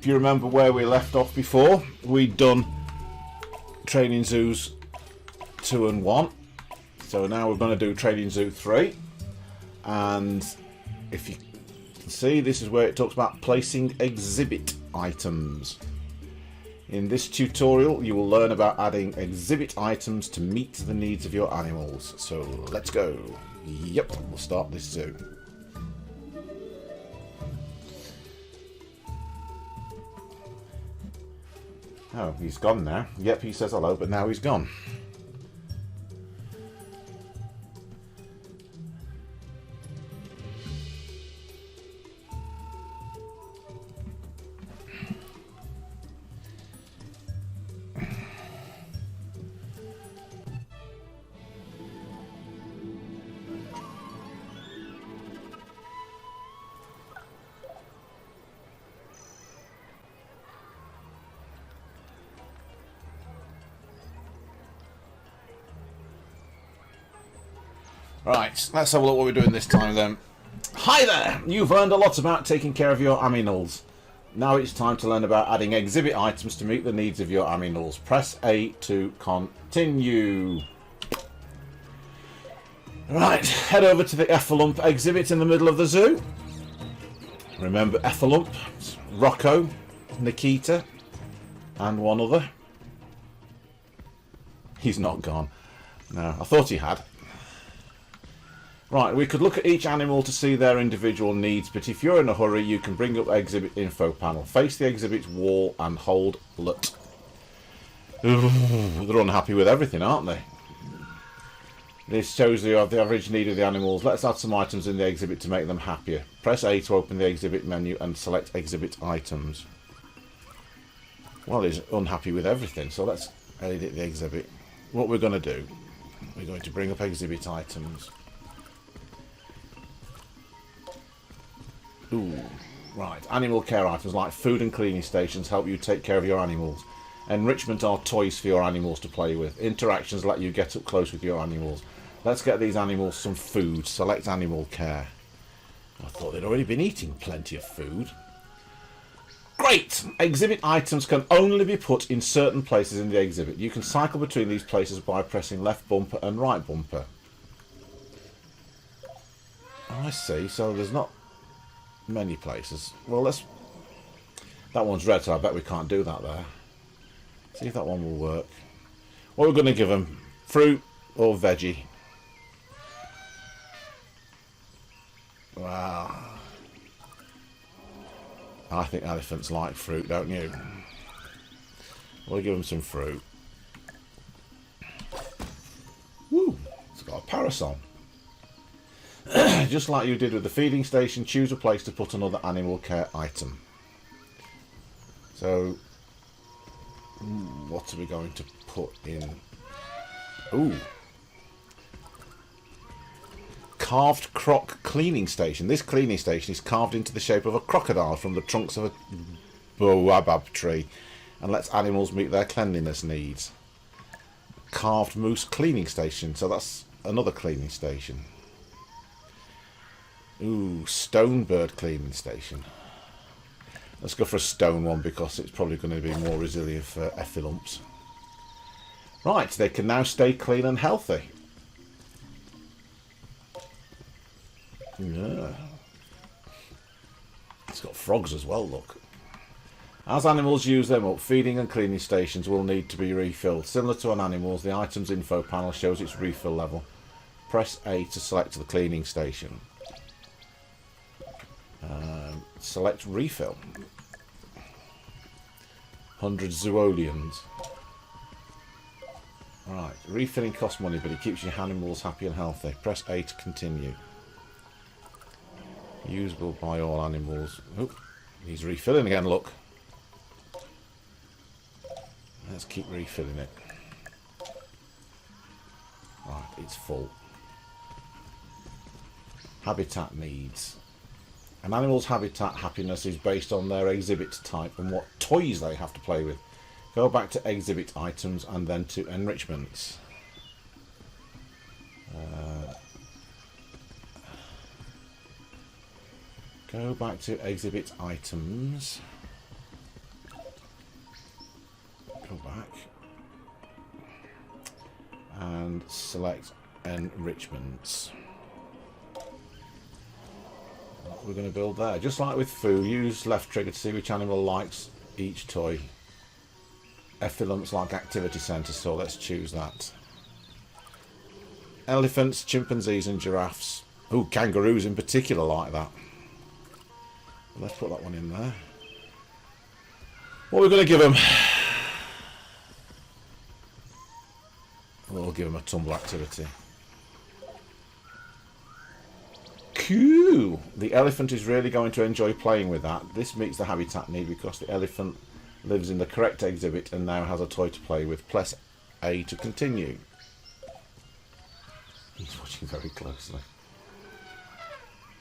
If you remember where we left off before, we'd done Training Zoos 2 and 1. So now we're going to do Training Zoo 3. And if you can see, this is where it talks about placing exhibit items. In this tutorial, you will learn about adding exhibit items to meet the needs of your animals. So let's go. Yep, we'll start this zoo. Oh, he's gone now. Yep, he says hello, but now he's gone. Right, let's have a look what we're doing this time then. Hi there! You've learned a lot about taking care of your aminals. Now it's time to learn about adding exhibit items to meet the needs of your aminals. Press A to continue. Right, head over to the Effalump exhibit in the middle of the zoo. Remember Effalump, Rocco, Nikita, and one other. He's not gone. No, I thought he had. Right, we could look at each animal to see their individual needs, but if you're in a hurry, you can bring up exhibit info panel. Face the exhibit's wall and hold LUT. Ooh, they're unhappy with everything, aren't they? This shows the average need of the animals. Let's add some items in the exhibit to make them happier. Press A to open the exhibit menu and select exhibit items. Well, he's unhappy with everything, so let's edit the exhibit. What we're going to do, we're going to bring up exhibit items. Ooh, right. Animal care items like food and cleaning stations help you take care of your animals. Enrichment are toys for your animals to play with. Interactions let you get up close with your animals. Let's get these animals some food. Select animal care. I thought they'd already been eating plenty of food. Great! Exhibit items can only be put in certain places in the exhibit. You can cycle between these places by pressing left bumper and right bumper. Oh, I see. So there's not many places. Well, let's... That one's red, so I bet we can't do that there. See if that one will work. What we're going to give them? Fruit or veggie? Wow. I think elephants like fruit, don't you? We'll give them some fruit. Woo! It's got a parasol. Just like you did with the feeding station, choose a place to put another animal care item. So, what are we going to put in? Ooh. Carved croc cleaning station. This cleaning station is carved into the shape of a crocodile from the trunks of a baobab tree and lets animals meet their cleanliness needs. Carved moose cleaning station. So that's another cleaning station. Ooh, stone bird cleaning station. Let's go for a stone one because it's probably going to be more resilient for Effalumps. Right, they can now stay clean and healthy. Yeah. It's got frogs as well, look. As animals use them up, feeding and cleaning stations will need to be refilled. Similar to on animals, the items info panel shows its refill level. Press A to select the cleaning station. Select refill. 100 zoolians. Right, refilling costs money, but it keeps your animals happy and healthy. Press A to continue. Usable by all animals. Oh, he's refilling again, look. Let's keep refilling it. Right, it's full. Habitat needs. An animal's habitat happiness is based on their exhibit type and what toys they have to play with. Go back to exhibit items and then to enrichments. Go back to exhibit items and select enrichments. What we're going to build there. Just like with food, use left trigger to see which animal likes each toy. Effilumps like activity centre, so let's choose that. Elephants, chimpanzees and giraffes. Ooh, kangaroos in particular like that. Let's put that one in there. What are we going to give them? We'll give them a tumble activity. Cool! The elephant is really going to enjoy playing with that. This meets the habitat need because the elephant lives in the correct exhibit and now has a toy to play with. Press A to continue. He's watching very closely.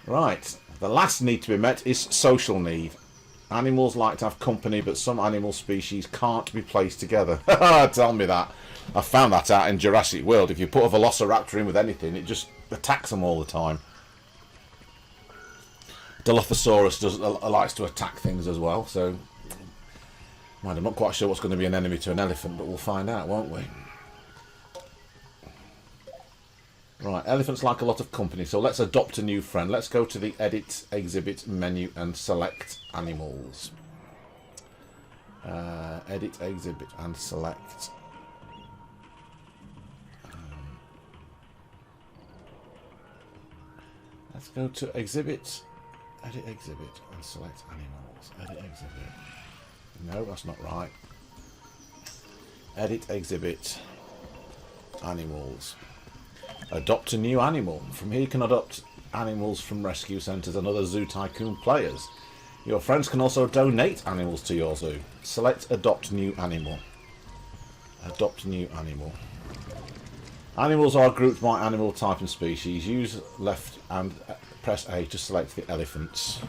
Right, the last need to be met is social need. Animals like to have company, but some animal species can't be placed together. Tell me that. I found that out in Jurassic World. If you put a velociraptor in with anything, it just attacks them all the time. Dilophosaurus likes to attack things as well, so... Well, I'm not quite sure what's going to be an enemy to an elephant, but we'll find out, won't we? Right, elephants like a lot of company, so let's adopt a new friend. Let's go to the Edit Exhibit menu and select Animals. Edit Exhibit and select. Let's go to Exhibit, Edit Exhibit and select Animals. Edit Exhibit. No, that's not right. Edit Exhibit, Animals. Adopt a new animal. From here you can adopt animals from rescue centres and other Zoo Tycoon players. Your friends can also donate animals to your zoo. Select Adopt New Animal. Adopt New Animal. Animals are grouped by animal type and species. Use left and press A to select the elephants.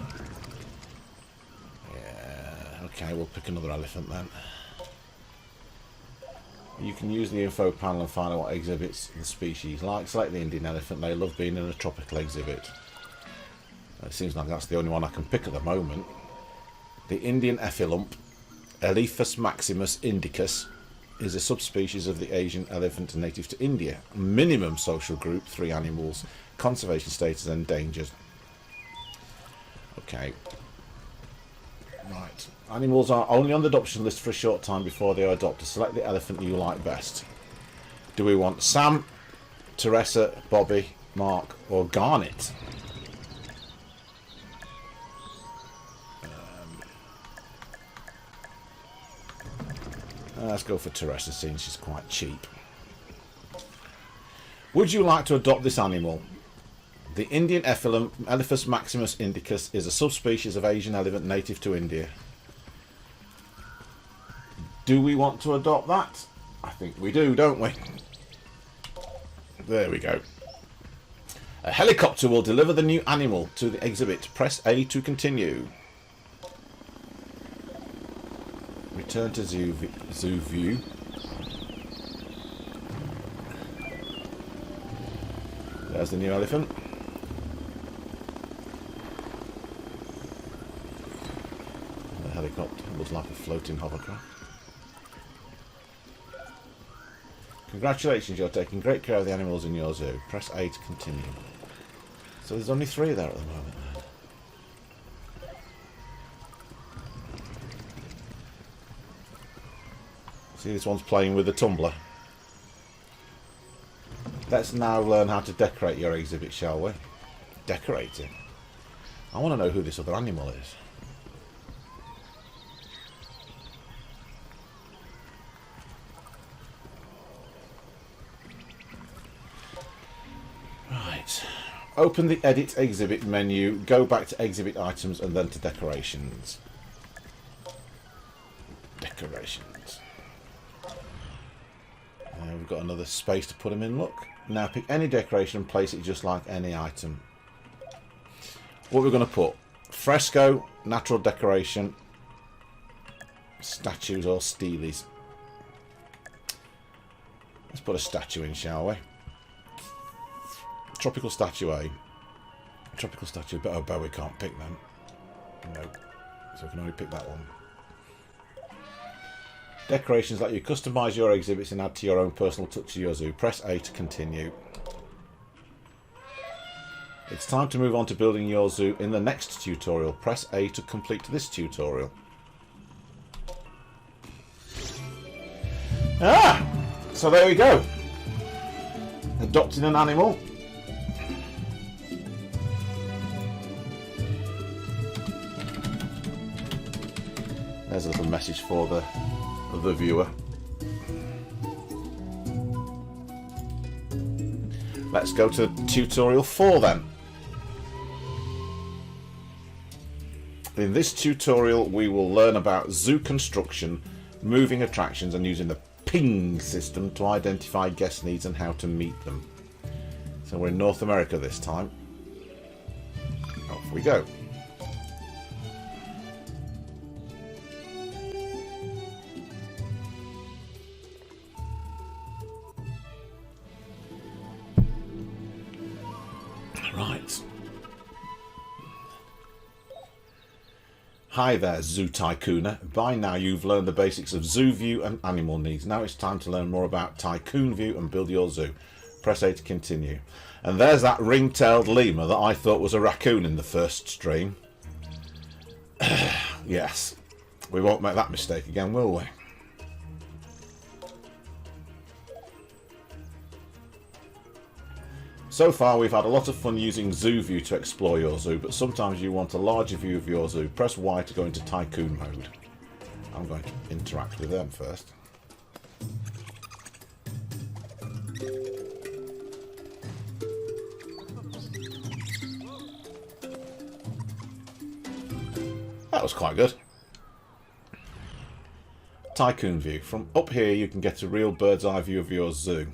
Yeah, okay, we'll pick another elephant then. You can use the info panel and find out what exhibits the species like. Select the Indian elephant. They love being in a tropical exhibit. It seems like that's the only one I can pick at the moment. The Indian effilump, Elephas maximus indicus, is a subspecies of the Asian elephant native to India. Minimum social group, 3 animals. Conservation status endangered. Okay. Right. Animals are only on the adoption list for a short time before they are adopted. Select the elephant you like best. Do we want Sam, Teresa, Bobby, Mark, or Garnet? Let's go for Teresa, seeing she's quite cheap. Would you like to adopt this animal? The Indian effilump, Elephas maximus indicus, is a subspecies of Asian elephant native to India. Do we want to adopt that? I think we do, don't we? There we go. A helicopter will deliver the new animal to the exhibit. Press A to continue. Return to zoo view. There's the new elephant. The helicopter looks like a floating hovercraft. Congratulations, you're taking great care of the animals in your zoo. Press A to continue. So there's only 3 there at the moment. See, this one's playing with the tumbler. Let's now learn how to decorate your exhibit, shall we? Decorate it. I want to know who this other animal is. Right. Open the Edit Exhibit menu, go back to Exhibit Items and then to Decorations. Decorations. We've got another space to put them in, look. Now pick any decoration and place it just like any item. What we're going to put? Fresco, natural decoration, statues or steelies. Let's put a statue in, shall we? Tropical statue A. Tropical statue B. Oh, but we can't pick them. No. So we can only pick that one. Decorations let you customise your exhibits and add to your own personal touch to your zoo. Press A to continue. It's time to move on to building your zoo in the next tutorial. Press A to complete this tutorial. Ah! So there we go. Adopting an animal. There's a little message for the viewer. Let's go to tutorial 4 then. In this tutorial we will learn about zoo construction, moving attractions and using the ping system to identify guest needs and how to meet them. So we're in North America this time. Off we go. Right. Hi there, Zoo Tycooner. By now you've learned the basics of zoo view and animal needs. Now it's time to learn more about Tycoon view and build your zoo. Press A to continue. And there's that ring-tailed lemur that I thought was a raccoon in the first stream. Yes, we won't make that mistake again, will we? So far we've had a lot of fun using Zoo View to explore your zoo, but sometimes you want a larger view of your zoo. Press Y to go into Tycoon mode. I'm going to interact with them first. That was quite good. Tycoon view. From up here you can get a real bird's eye view of your zoo.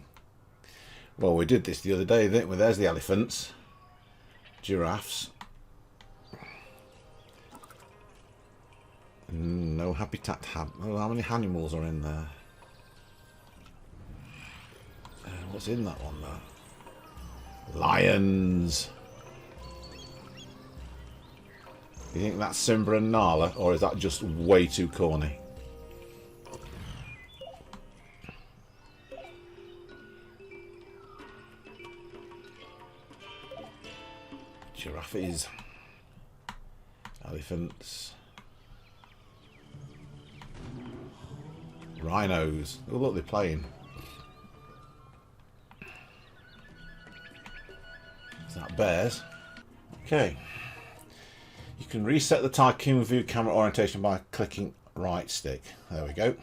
Well, we did this the other day, didn't we? There's the elephants, giraffes. No habitat. Oh, how many animals are in there? What's in that one though? Lions. You think that's Simba and Nala, or is that just way too corny? Giraffes, elephants, rhinos. Oh look, they're playing. Is that bears? Okay. You can reset the Tycoon view camera orientation by clicking right stick. There we go.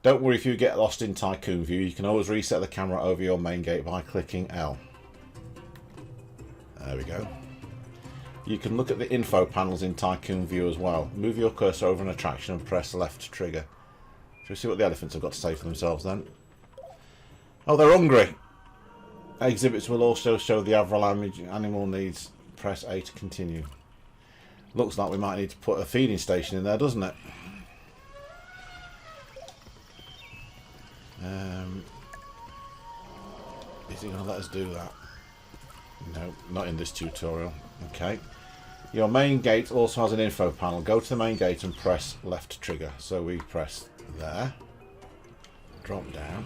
Don't worry if you get lost in Tycoon view. You can always reset the camera over your main gate by clicking L. There we go. You can look at the info panels in Tycoon view as well. Move your cursor over an attraction and press left trigger. Shall we see what the elephants have got to say for themselves then? Oh, they're hungry. Exhibits will also show the animal needs. Press A to continue. Looks like we might need to put a feeding station in there, doesn't it? Is he going to let us do that? No, not in this tutorial. Okay. Your main gate also has an info panel. Go to the main gate and press left trigger. So we press there. Drop down.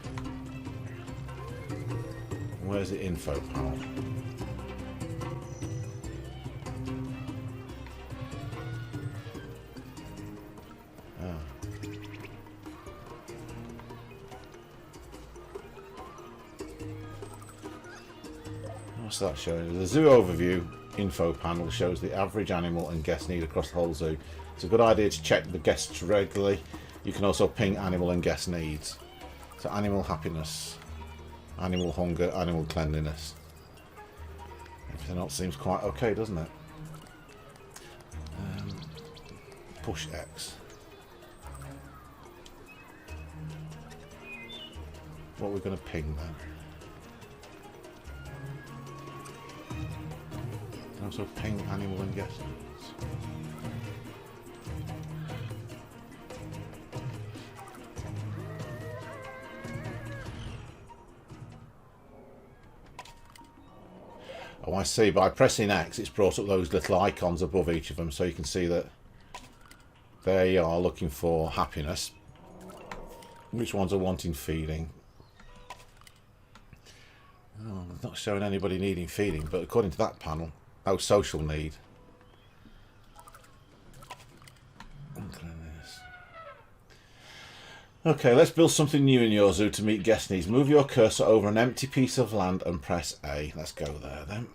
Where's the info panel? What's that showing? The zoo overview info panel shows the average animal and guest need across the whole zoo. It's a good idea to check the guests regularly. You can also ping animal and guest needs. So animal happiness, animal hunger, animal cleanliness. Everything else seems quite okay, doesn't it? Push X. What are we going to ping then? Also ping animal and guest needs. Oh, I see. By pressing X, it's brought up those little icons above each of them, so you can see that they are looking for happiness. Which ones are wanting feeding? Oh, it's not showing anybody needing feeding, but according to that panel, oh, social need. Okay, let's build something new in your zoo to meet guest needs. Move your cursor over an empty piece of land and press A. Let's go there then.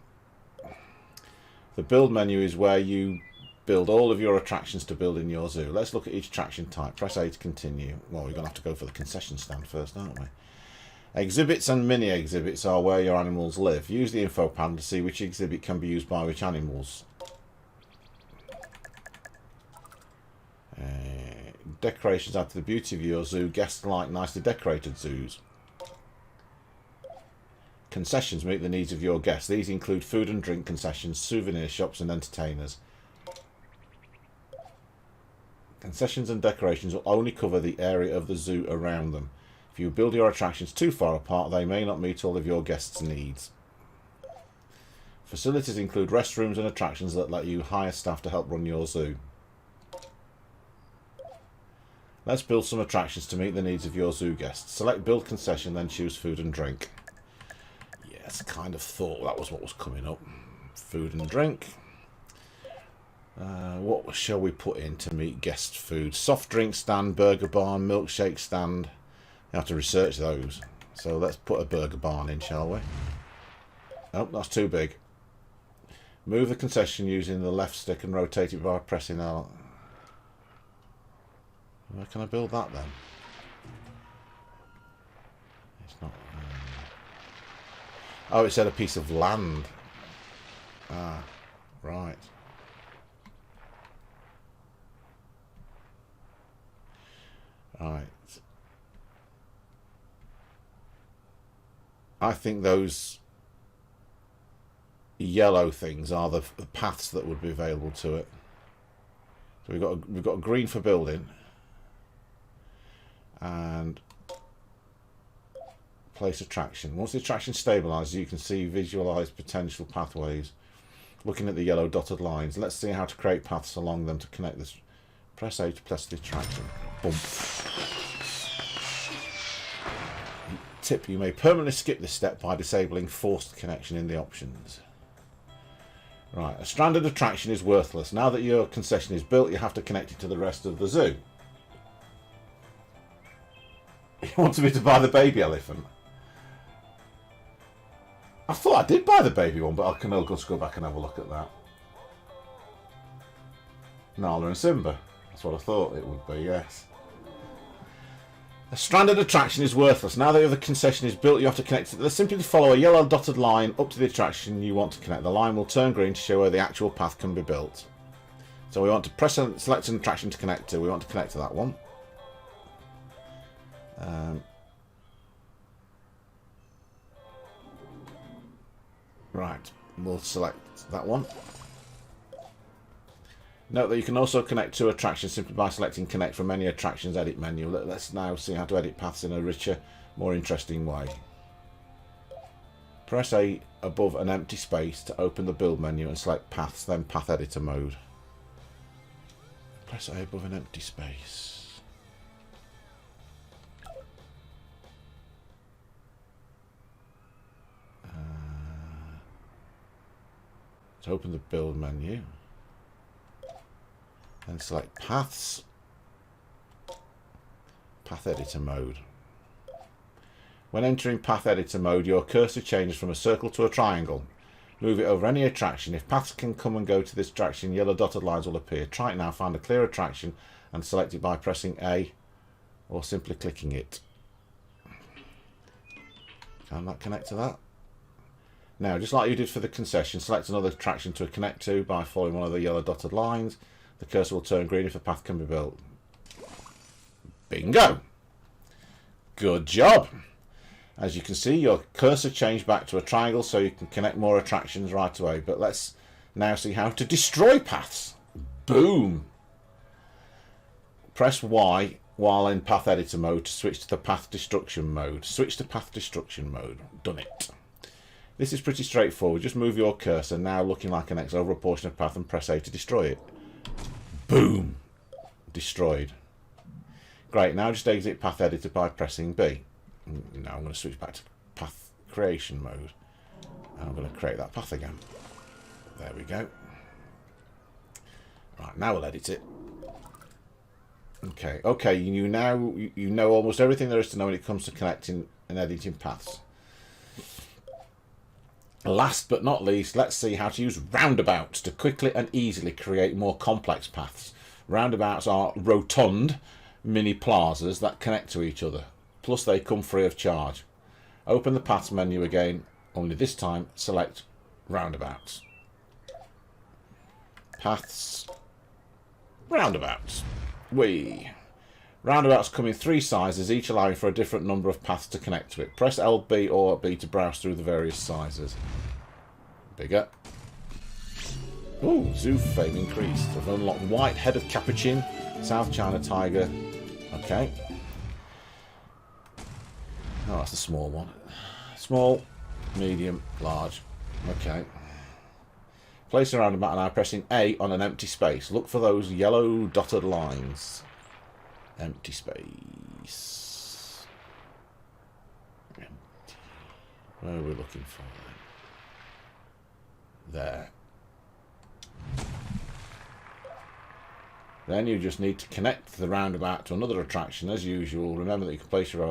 The build menu is where you build all of your attractions to build in your zoo. Let's look at each attraction type. Press A to continue. Well, we're going to have to go for the concession stand first, aren't we? Exhibits and mini exhibits are where your animals live. Use the info panel to see which exhibit can be used by which animals. Decorations add to the beauty of your zoo. Guests like nicely decorated zoos. Concessions meet the needs of your guests. These include food and drink concessions, souvenir shops and entertainers. Concessions and decorations will only cover the area of the zoo around them. If you build your attractions too far apart, they may not meet all of your guests' needs. Facilities include restrooms and attractions that let you hire staff to help run your zoo. Let's build some attractions to meet the needs of your zoo guests. Select build concession, then choose food and drink. Yes, kind of thought that was what was coming up. Food and drink. What shall we put in to meet guest food? Soft drink stand, burger barn, milkshake stand. You have to research those. So let's put a burger barn in, shall we? Oh, that's too big. Move the concession using the left stick and rotate it by pressing L. Where can I build that then? It's not. Oh, it said a piece of land. Ah, right. Right. I think those yellow things are the paths that would be available to it. So we've got a green for building. And place attraction. Once the attraction stabilizes, you can see visualize potential pathways. Looking at the yellow dotted lines, let's see how to create paths along them to connect this. Press A to press the attraction. Bump. Tip: you may permanently skip this step by disabling forced connection in the options. Right, a stranded attraction is worthless. Now that your concession is built, you have to connect it to the rest of the zoo. You wanted me to buy the baby elephant? I thought I did buy the baby one, but I can just go back and have a look at that. Nala and Simba. That's what I thought it would be, yes. A stranded attraction is worthless. Now that the concession is built, you have to connect it. Let's simply follow a yellow dotted line up to the attraction you want to connect. The line will turn green to show where the actual path can be built. So we want to select an attraction to connect to. We want to connect to that one. Right, we'll select that one. Note that you can also connect to attractions simply by selecting connect from any attractions edit menu. Let's now see how to edit paths in a richer, more interesting way. Press A above an empty space to open the build menu and select paths, then path editor mode. Press A above an empty space. To open the build menu and select paths, path editor mode. When entering path editor mode, your cursor changes from a circle to a triangle. Move it over any attraction. If paths can come and go to this attraction, yellow dotted lines will appear. Try it now, find a clear attraction and select it by pressing A or simply clicking it. Can that connect to that? Now, just like you did for the concession, select another attraction to connect to by following one of the yellow dotted lines. The cursor will turn green if a path can be built. Bingo! Good job! As you can see, your cursor changed back to a triangle so you can connect more attractions right away. But let's now see how to destroy paths. Boom! Press Y while in path editor mode to switch to the path destruction mode. Switch to path destruction mode. Done it. This is pretty straightforward. Just move your cursor, now looking like an X, over a portion of path and press A to destroy it. Boom! Destroyed. Great, now just exit path editor by pressing B. Now I'm going to switch back to path creation mode. And I'm going to create that path again. There we go. Right, now we'll edit it. Okay, you know almost everything there is to know when it comes to connecting and editing paths. Last but not least, let's see how to use roundabouts to quickly and easily create more complex paths. Roundabouts are rotund mini plazas that connect to each other, plus they come free of charge. Open the paths menu again, only this time select roundabouts. Paths, roundabouts. Roundabouts come in 3 sizes, each allowing for a different number of paths to connect to it. Press LB or B to browse through the various sizes. Bigger. Ooh, zoo fame increased. I've unlocked white head of capuchin, South China tiger. Okay. Oh, that's a small one. Small, medium, large. Okay. Place a roundabout now pressing A on an empty space. Look for those yellow dotted lines. Empty space. Empty. Where are we looking for? There. Then you just need to connect the roundabout to another attraction as usual. Remember that you can place your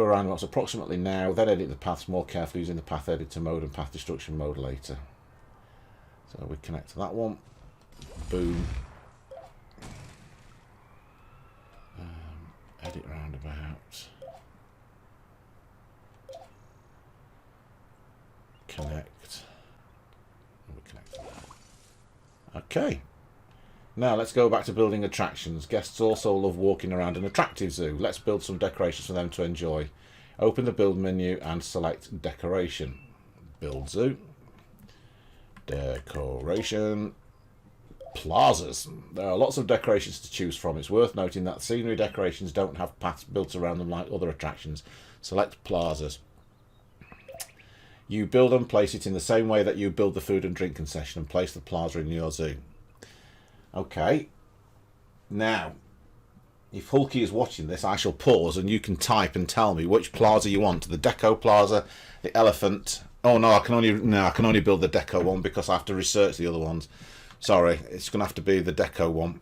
roundabouts approximately now, then edit the paths more carefully using the path editor mode and path destruction mode later. So we connect to that one. Boom. Edit roundabout. Connect. And we connect to that. Okay. Now let's go back to building attractions. Guests also love walking around an attractive zoo. Let's build some decorations for them to enjoy. Open the build menu and select decoration. Build zoo. Decoration. Plazas. There are lots of decorations to choose from. It's worth noting that scenery decorations don't have paths built around them like other attractions. Select plazas. You build and place it in the same way that you build the food and drink concession and place the plaza in your zoo. Okay, now, if Hulky is watching this, I shall pause and you can type and tell me which plaza you want. The Deco Plaza, the Elephant. Oh no, I can only build the Deco one because I have to research the other ones. Sorry, it's going to have to be the Deco one.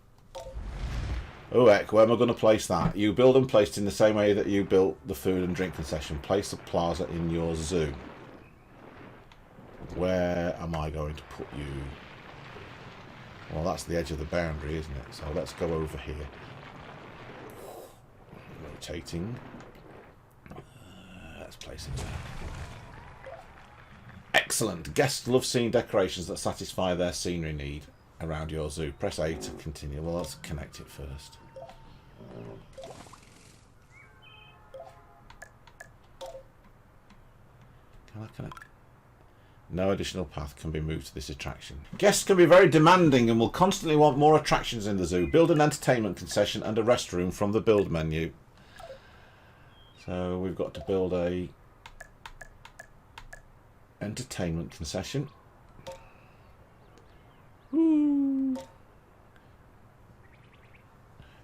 Oh heck, where am I going to place that? You build and place it in the same way that you built the food and drink concession. Place the plaza in your zoo. Where am I going to put you? Well, that's the edge of the boundary, isn't it? So let's go over here. Rotating. Let's place it there. Excellent. Guests love seeing decorations that satisfy their scenery need around your zoo. Press A to continue. Well, let's connect it first. Can I connect? No additional path can be moved to this attraction. Guests can be very demanding and will constantly want more attractions in the zoo. Build an entertainment concession and a restroom from the build menu. So we've got to build a entertainment concession. Woo.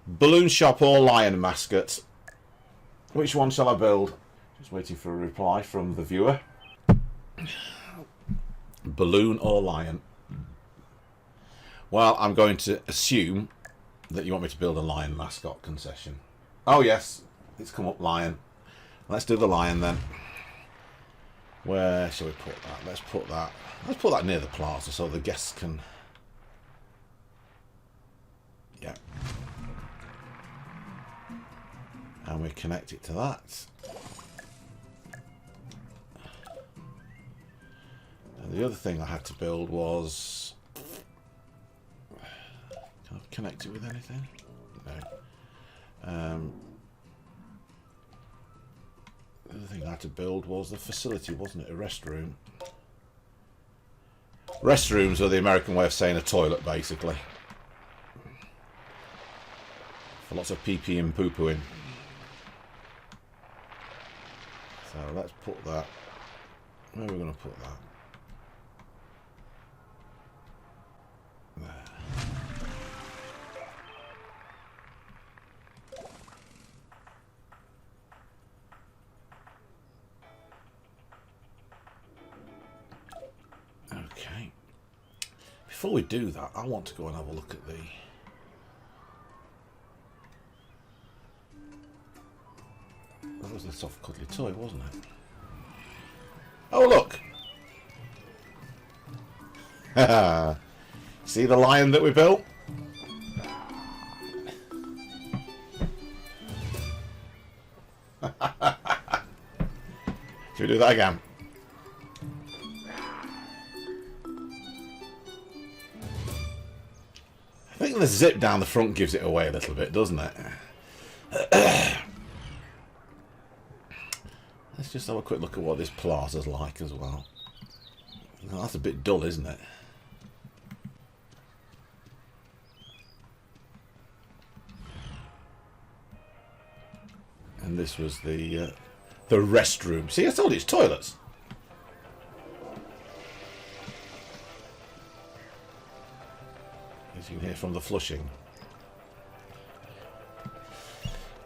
Balloon shop or lion mascot. Which one shall I build? Just waiting for a reply from the viewer. Balloon or lion? Well, I'm going to assume that you want me to build a lion mascot concession. Oh yes, it's come up lion. Let's do the lion then. Where shall we put that? Let's put that near the plaza so the guests can... Yeah. And we connect it to that. And the other thing I had to build was... Can I connect it with anything? No. The other thing I had to build was the facility, wasn't it? A restroom. Restrooms are the American way of saying a toilet, basically. For lots of pee-pee and poo-pooing. So let's put that... Where are we going to put that? There. before we do that, I want to go and have a look at the... That was the soft cuddly toy, wasn't it? Oh, look! See the lion that we built? Should we do that again? I think the zip down the front gives it away a little bit, doesn't it? Let's just have a quick look at what this plaza's like as well. Well, that's a bit dull, isn't it? And this was the restroom. See, I told you it's toilets. As you can hear from the flushing.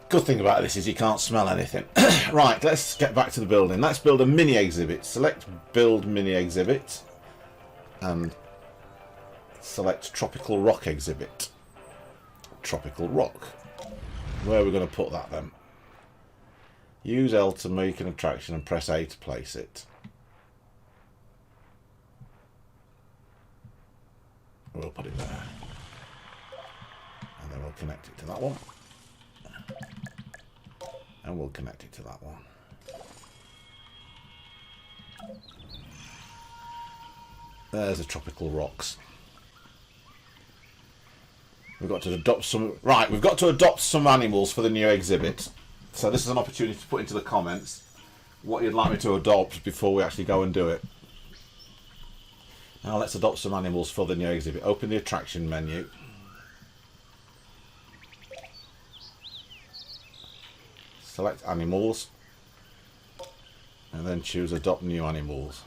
Good thing about this is you can't smell anything. Right, let's get back to the building. Let's build a mini exhibit. Select build mini exhibit and select tropical rock exhibit. Tropical rock. Where are we going to put that then? Use L to make an attraction and press A to place it. We'll put it there. And then we'll connect it to that one. And we'll connect it to that one. There's the tropical rocks. We've got to adopt some... Right, we've got to adopt some animals for the new exhibit. So this is an opportunity to put into the comments what you'd like me to adopt before we actually go and do it. Now let's adopt some animals for the new exhibit. Open the attraction menu. Select animals. And then choose adopt new animals.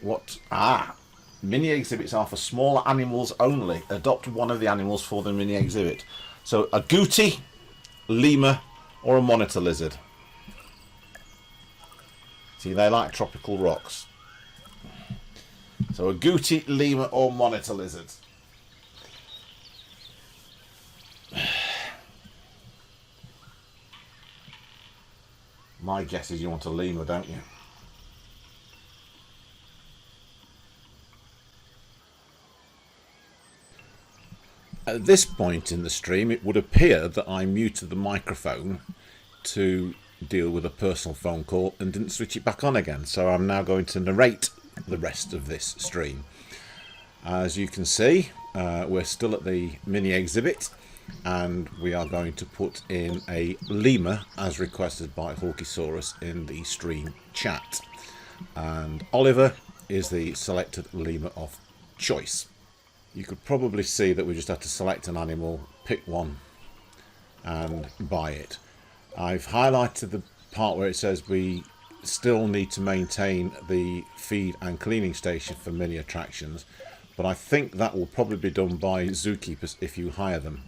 What? Ah! Mini exhibits are for smaller animals only. Adopt one of the animals for the mini exhibit. So a agouti, lemur, or a monitor lizard. See, they like tropical rocks. So a agouti, lemur, or monitor lizard. My guess is you want a lemur, don't you? At this point in the stream, it would appear that I muted the microphone to deal with a personal phone call and didn't switch it back on again. So I'm now going to narrate the rest of this stream. As you can see, we're still at the mini exhibit and we are going to put in a lemur as requested by Hawkisaurus in the stream chat. And Oliver is the selected lemur of choice. You could probably see that we just have to select an animal, pick one and buy it. I've highlighted the part where it says we still need to maintain the feed and cleaning station for mini attractions, but I think that will probably be done by zookeepers if you hire them.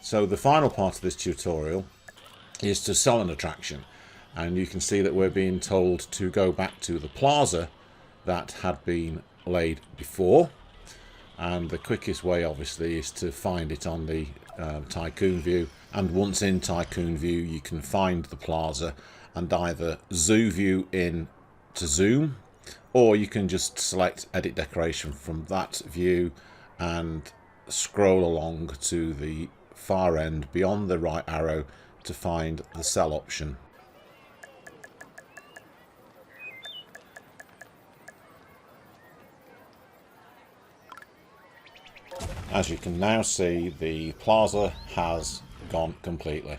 So the final part of this tutorial is to sell an attraction, and you can see that we're being told to go back to the plaza that had been laid before. And the quickest way obviously is to find it on the Tycoon view, and once in Tycoon view you can find the plaza and either zoo view in to zoom, or you can just select edit decoration from that view and scroll along to the far end beyond the right arrow to find the sell option. As you can now see, the plaza has gone completely.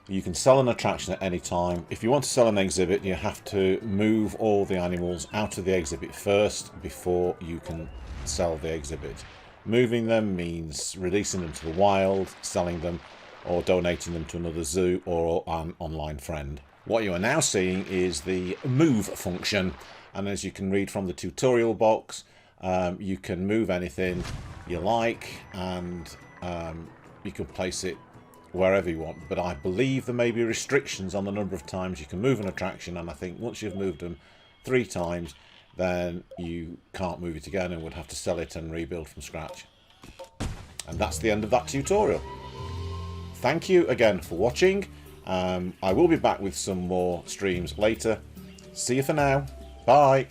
You can sell an attraction at any time. If you want to sell an exhibit, you have to move all the animals out of the exhibit first before you can sell the exhibit. Moving them means releasing them to the wild, selling them, or donating them to another zoo or an online friend. What you are now seeing is the move function, and as you can read from the tutorial box, you can move anything you like, and you can place it wherever you want, but I believe there may be restrictions on the number of times you can move an attraction, and I think once you've moved them 3 times then you can't move it again and would have to sell it and rebuild from scratch. And that's the end of that tutorial. Thank you again for watching. I will be back with some more streams later. See you for now. Bye.